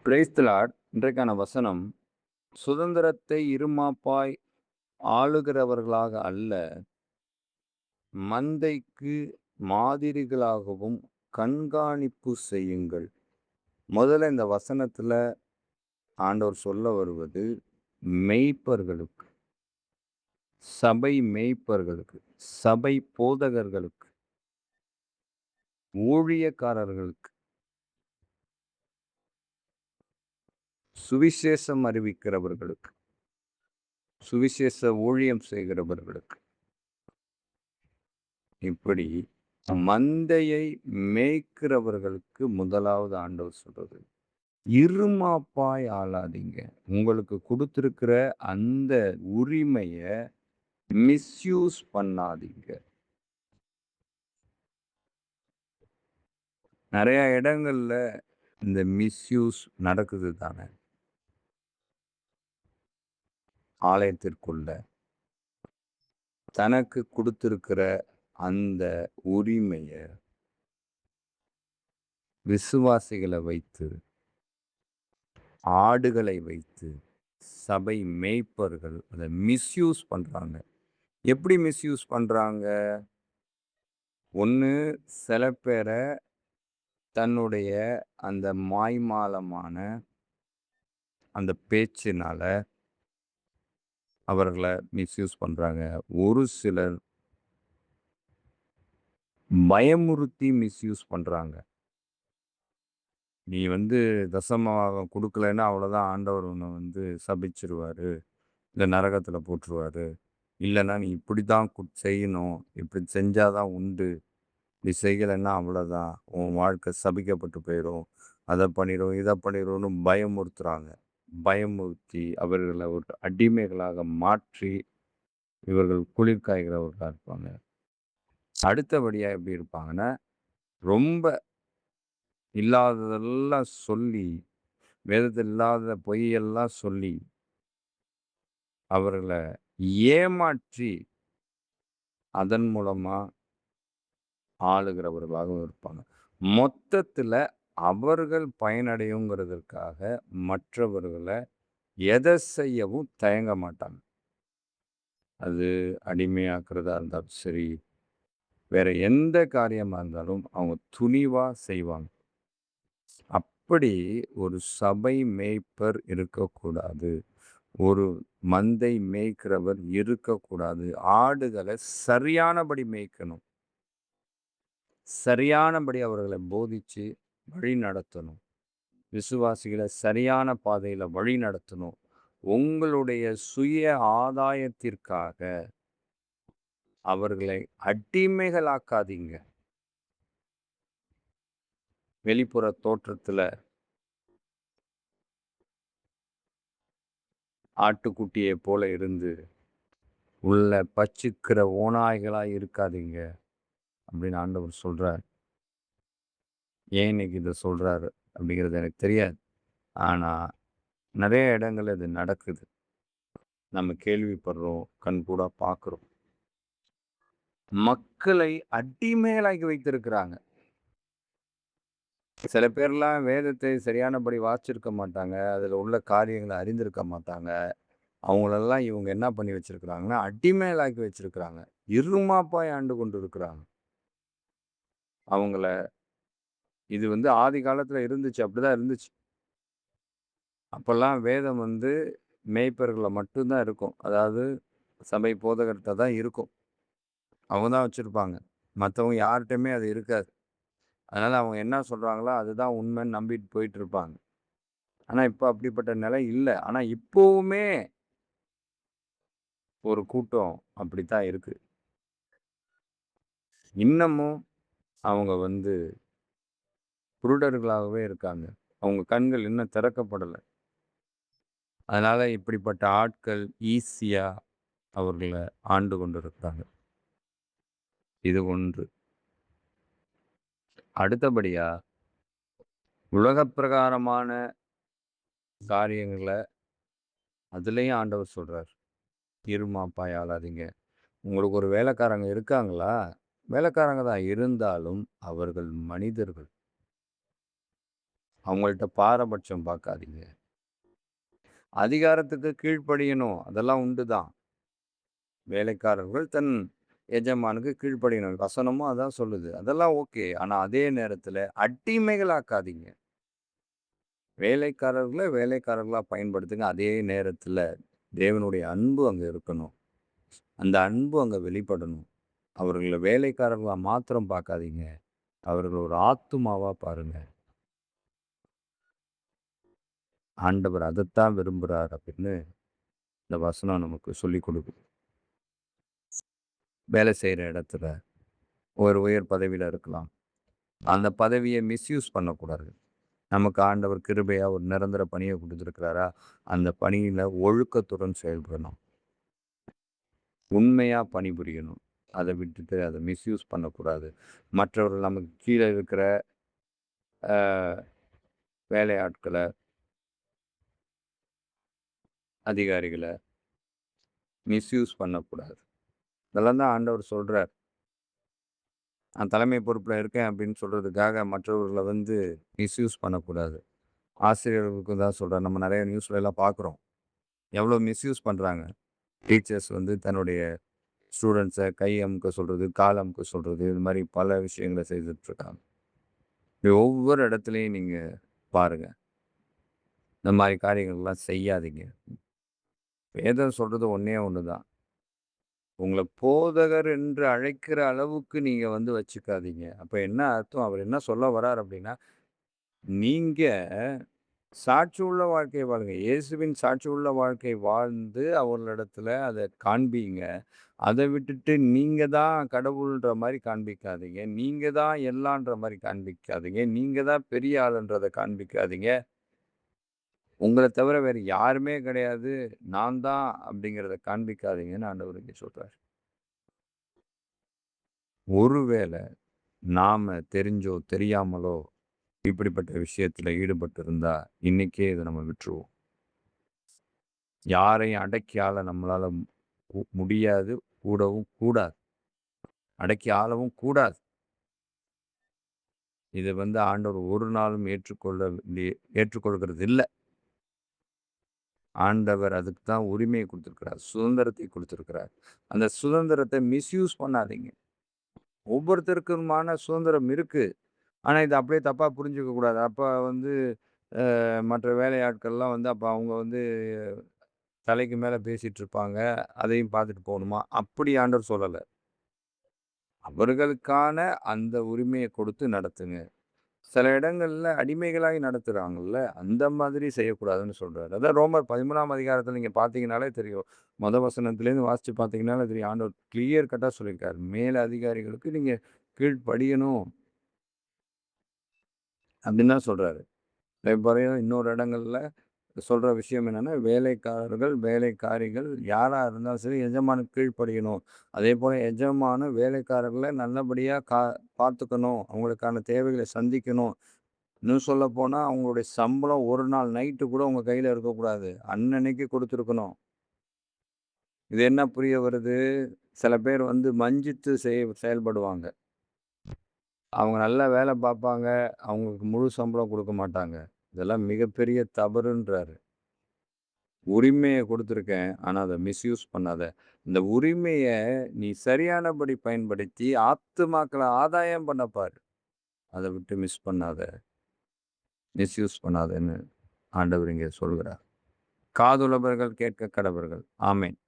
Praise the Lord. இன்றைக்கான வசனம், சுதந்திரத்தை இருமாப்பாய் ஆளுகிறவர்களாக அல்ல, மந்தைக்கு மாதிரிகளாகவும் கண்காணிப்பு செய்யுங்கள். முதல்ல இந்த வசனத்துல ஆண்டவர் சொல்ல வருவது மேய்ப்பர்களுக்கு, சபை மேய்ப்பர்களுக்கு, சபை போதகர்களுக்கு, ஊழியக்காரர்களுக்கு, சுவிசேஷம் அறிவிக்கிறவர்களுக்கு, சுவிசேஷ ஊழியம் செய்கிறவர்களுக்கு, இப்படி மந்தையை மேய்க்கிறவர்களுக்கு முதலாவது ஆண்டவர் சொல்றது, இருமாப்பாய் ஆளாதீங்க. உங்களுக்கு கொடுத்திருக்கிற அந்த உரிமைய மிஸ்யூஸ் பண்ணாதீங்க. நிறைய இடங்கள்ல இந்த மிஸ்யூஸ் நடக்குது தானே. ஆலயத்திற்குள்ள தனக்கு கொடுத்திருக்கிற அந்த உரிமைய விசுவாசிகளை வைத்து, ஆடுகளை வைத்து, சபை மேய்ப்பர்கள் அதை மிஸ்யூஸ் பண்றாங்க. எப்படி மிஸ்யூஸ் பண்றாங்க? ஒண்ணு, சில பேரை தன்னுடைய அந்த மாய்மாலமான அந்த பேச்சினால அவர்களை மிஸ்யூஸ் பண்றாங்க. ஒரு சிலர் பயமுறுத்தி மிஸ்யூஸ் பண்றாங்க. நீ தசமபாகம் கொடுக்கலன்னா அவ்வளோதான், ஆண்டவர் உன்னை சபிச்சிருவாரு, இல்லை நரகத்தில் போட்டுருவாரு, இல்லைன்னா நீ இப்படி தான் செய்யணும், இப்படி செஞ்சாதான் உண்டு, நீ செய்யலைன்னா அவ்வளோதான், உன் வாழ்க்கை சபிக்கப்பட்டு போயிடும், அதை பண்ணிடும், இதை பண்ணிடும்னு பயமுறுத்துறாங்க. பயமுறுத்தி அவர்களை ஒரு அடிமைகளாக மாற்றி இவர்கள் குளிர்காய்கிறவர்களாக இருப்பாங்க. அடுத்தபடியாக எப்படி இருப்பாங்கன்னா, ரொம்ப இல்லாததெல்லாம் சொல்லி, வேதத்தில் இல்லாத பொய்யெல்லாம் சொல்லி அவர்களை ஏமாற்றி அதன் மூலமா ஆளுகிறவர்களாகவும் இருப்பாங்க. மொத்தத்துல அவர்கள் பயனடையுங்கிறதற்காக மற்றவர்களை எதை செய்யவும் தயங்க மாட்டாங்க. அது அடிமையாக்குறதா இருந்தாலும் சரி, வேற எந்த காரியமா இருந்தாலும் அவங்க துணிவா செய்வாங்க. அப்படி ஒரு சபை மேய்ப்பர் இருக்கக்கூடாது. ஒரு மந்தை மேய்க்கிறவர் இருக்கக்கூடாது. ஆடுகளை சரியானபடி மேய்க்கணும். சரியானபடி அவர்களை போதிச்சு வழி நடத்தணும். விசுவாசிகளை சரியான பாதையில வழி நடத்தணும். உங்களுடைய சுய ஆதாயத்திற்காக அவர்களை அடிமைகளாக்காதீங்க. வெளிப்புற தோற்றத்துல ஆட்டுக்குட்டியை போல இருந்து உள்ள பச்சிக்கிற ஓநாய்களா இருக்காதீங்க அப்படின்னு ஆண்டவர் சொல்றார். ஏன் இன்னைக்கு இதை சொல்றாரு அப்படிங்கிறது எனக்கு தெரியாது. ஆனா நிறைய இடங்கள்ல இது நடக்குது. நம்ம கேள்விப்படுறோம், கண் கூட பார்க்குறோம். மக்களை அடிமைகளாக்கி வைத்திருக்கிறாங்க. சில பேர்லாம் வேதத்தை சரியானபடி வாசிச்சிருக்க மாட்டாங்க. அதுல உள்ள காரியங்களை அறிந்திருக்க மாட்டாங்க. அவங்களெல்லாம் இவங்க என்ன பண்ணி வச்சிருக்கிறாங்கன்னா, அடிமைகளாக்கி வச்சிருக்கிறாங்க. இருமாப்பாய் ஆண்டு கொண்டு இருக்கிறாங்க. அவங்கள இது ஆதி காலத்துல இருந்துச்சு. அப்படிதான் இருந்துச்சு. அப்பெல்லாம் வேதம் மேய்ப்பர்களை மட்டும்தான் இருக்கும். அதாவது சபை போதகர்கிட்ட தான் இருக்கும். அவங்க தான் வச்சிருப்பாங்க. மற்றவங்க யார்கிட்டயுமே அது இருக்காது. அதனால அவங்க என்ன சொல்றாங்களோ அதுதான் உண்மைன்னு நம்பிட்டு போயிட்டு இருப்பாங்க. ஆனா இப்போ அப்படிப்பட்ட நிலை இல்லை. ஆனா இப்பவுமே ஒரு கூட்டம் அப்படித்தான் இருக்கு. இன்னமும் அவங்க குருடர்களாகவே இருக்காங்க. அவங்க கண்கள் இன்னும் திறக்கப்படலை. அதனால இப்படிப்பட்ட ஆட்கள் ஈஸியா அவர்களை ஆண்டு கொண்டிருக்கிறாங்க. இது ஒன்று. அடுத்தபடியா உலக பிரகாரமான காரியங்களை அதுலயும் ஆண்டவர் சொல்றார், இருமாப்பாய் ஆளாதீங்க. உங்களுக்கு ஒரு வேலைக்காரங்க இருக்காங்களா? வேலைக்காரங்க தான், இருந்தாலும் அவர்கள் மனிதர்கள். அவங்கள்ட்ட பாரபட்சம் பார்க்காதீங்க. அதிகாரத்துக்கு கீழ்ப்படியணும். அதெல்லாம் உண்டு தான். வேலைக்காரர்கள் தன் எஜமானுக்கு கீழ்ப்படியணும். வசனமும் அதான் சொல்லுது. அதெல்லாம் ஓகே. ஆனா அதே நேரத்தில அடிமைகளாக்காதீங்க. வேலைக்காரர்கள வேலைக்காரர்களா பயன்படுத்துங்க. அதே நேரத்தில தேவனுடைய அன்பு அங்க இருக்கணும். அந்த அன்பு அங்க வெளிப்படணும். அவர்கள வேலைக்காரர்களா மாத்திரம் பார்க்காதீங்க. அவர்கள் ஒரு ஆத்துமாவா பாருங்க. ஆண்டவர் அதத்தான் விரும்புறார் அப்படின்னு இந்த வசனம் நமக்கு சொல்லிக் குடுக்குது. வேலை செய்ற இடத்துல ஒரு உயர் பதவியில இருக்கலாம். அந்த பதவிய மிஸ்யூஸ் பண்ணக்கூடாது. நமக்கு ஆண்டவர் கிருபையா ஒரு நிரந்தர பணிய குடுத்திருக்கிறாரா, அந்த பணியில ஒழுக்கத்துடன் செயல்படணும். உண்மையா பணிபுரியணும். அத விட்டுட்டு அத மிஸ்யூஸ் பண்ணக்கூடாது. மற்றவர்கள் நமக்கு கீழ இருக்கிற அ வேலையாட்கள, அதிகாரிகள மிஸ்யூஸ் பண்ணக்கூடாது. இதெல்லாம் தான் ஆண்டவர் சொல்றார். நான் தலைமை பொறுப்புல இருக்கேன் அப்படின்னு சொல்றதுக்காக மற்றவர்கள மிஸ்யூஸ் பண்ணக்கூடாது. ஆசிரியர்களுக்கு தான் சொல்றேன். நம்ம நெறைய நியூஸ்லலாம் பார்க்குறோம். எவ்வளோ மிஸ்யூஸ் பண்றாங்க. டீச்சர்ஸ் தன்னுடைய ஸ்டூடண்ட்ஸ கை அமுக்க சொல்றது, கால் அமுக்க சொல்றது, இது மாரி பல விஷயங்கள செய்துட்ருக்காங்க. இது ஒவ்வொரு இடத்துலயும் நீங்க பாருங்க. இந்த மாரி காரியங்கள்லாம் செய்யாதீங்க. வேதம் சொல்றது ஒண்ணே ஒண்ணு தான். உங்கள போதகர் என்று அழைக்கிற அளவுக்கு நீங்க வச்சுக்காதீங்க. அப்ப என்ன அர்த்தம்? அவர் என்ன சொல்ல வரார் அப்டின்னா, நீங்க சாட்சி உள்ள வாழ்க்கை வாழுங்க. இயேசுவின் சாட்சி உள்ள வாழ்க்கை வாழ்ந்து அவர்களிடத்துல அத காண்பியுங்க. அத விட்டுட்டு நீங்க தான் கடவுள்ன்ற மாரி காண்பிக்காதீங்க. நீங்க தான் எல்லான்ற மாரி காண்பிக்காதீங்க. நீங்க தான் பெரிய ஆளுன்றத காண்பிக்காதீங்க. உங்கள தவிர வேற யாருமே கிடையாது. நான் தான் அப்படிங்கிறத காண்பிக்காதீங்கன்னு ஆண்டவர் இங்க சொல்றாரு. ஒருவேள நாம தெரிஞ்சோ, தெரியாமலோ இப்படிப்பட்ட விஷயத்துல ஈடுபட்டிருந்தா, இன்னைக்கே இத நம்ம விட்டுருவோம். யாரையும் அடக்கி ஆள நம்மளால முடியாது. கூடவும் கூடாது. அடக்கி ஆளவும் கூடாது. இத ஆண்டவர் ஒரு நாளும் ஏற்றுக்கொள்கிறது இல்ல. ஆண்டவர் அதுக்கு தான் உரிமைய குடுத்திருக்கிறார். சுதந்திரத்தை குடுத்திருக்கிறார். அந்த சுதந்திரத்த மிஸ்யூஸ் பண்ணாதீங்க. ஒவ்வொருத்தருக்குமான சுதந்திரம் இருக்கு. ஆனா, இத அப்படியே தப்பா புரிஞ்சுக்க கூடாது. அப்ப மற்ற வேலையாட்கள்லாம் அப்ப அவங்க தலைக்கு மேல பேசிட்டு இருப்பாங்க. அதையும் பார்த்துட்டு போணுமா? அப்படி ஆண்டவர் சொல்லல. அவர்களுக்கான அந்த உரிமைய கொடுத்து நடத்துங்க. சில இடங்கள்ல அடிமைகளாகி நடத்துறாங்கல்ல, அந்த மாதிரி செய்யக்கூடாதுன்னு சொல்றாரு. அதான் ரோமர் 13ஆம் அதிகாரத்தில நீங்க பார்த்தீங்கன்னாலே தெரியும். வசனத்திலேருந்து வாசிச்சு பார்த்தீங்கன்னாலே தெரியும். ஆண்டவர் கிளியர் கட்டா சொல்லியிருக்காரு. மேல் அதிகாரிகளுக்கு நீங்க கீழ்ப்படியணும் அப்படின்னு தான் சொல்றாரு. அதேபோல இன்னொரு இடங்கள்ல சொல்ற விஷயம் என்னன்னா, வேலைக்காரர்கள், வேலைக்காரிகள் யாரா இருந்தாலும் சரி எஜமானுக்கு கீழ்ப்படியணும். அதேபோல எஜமானும் வேலைக்காரர்கள நல்லபடியா பார்த்துக்கணும். அவங்களுக்கான தேவைகள சந்திக்கணும். இன்னும் சொல்லப்போனா, அவங்களுடைய சம்பளம் ஒரு நாள் நைட்டு கூட உங்க கையில இருக்கக்கூடாது. அன்னன்னைக்கு குடுத்துருக்கணும். இது என்ன புரிய வருது? சில பேர் வஞ்சித்து செயல்படுவாங்க. அவங்க நல்லா வேல பார்ப்பாங்க. அவங்களுக்கு முழு சம்பளம் குடுக்க மாட்டாங்க. இதெல்லாம் மிகப்பெரிய தவறுன்றாரு. உரிமைய குடுத்துருக்கேன். ஆனா அத மிஸ்யூஸ் பண்ணாத. இந்த உரிமைய நீ சரியானபடி பயன்படுத்தி ஆத்துமாக்கள ஆதாயம் பண்ண பாரு. அத விட்டு மிஸ் பண்ணாத. மிஸ்யூஸ் பண்ணாதன்னு ஆண்டவர் இங்கே சொல்கிறார். காதுள்ளவர்கள் கேட்க கடவர்கள். ஆமென்.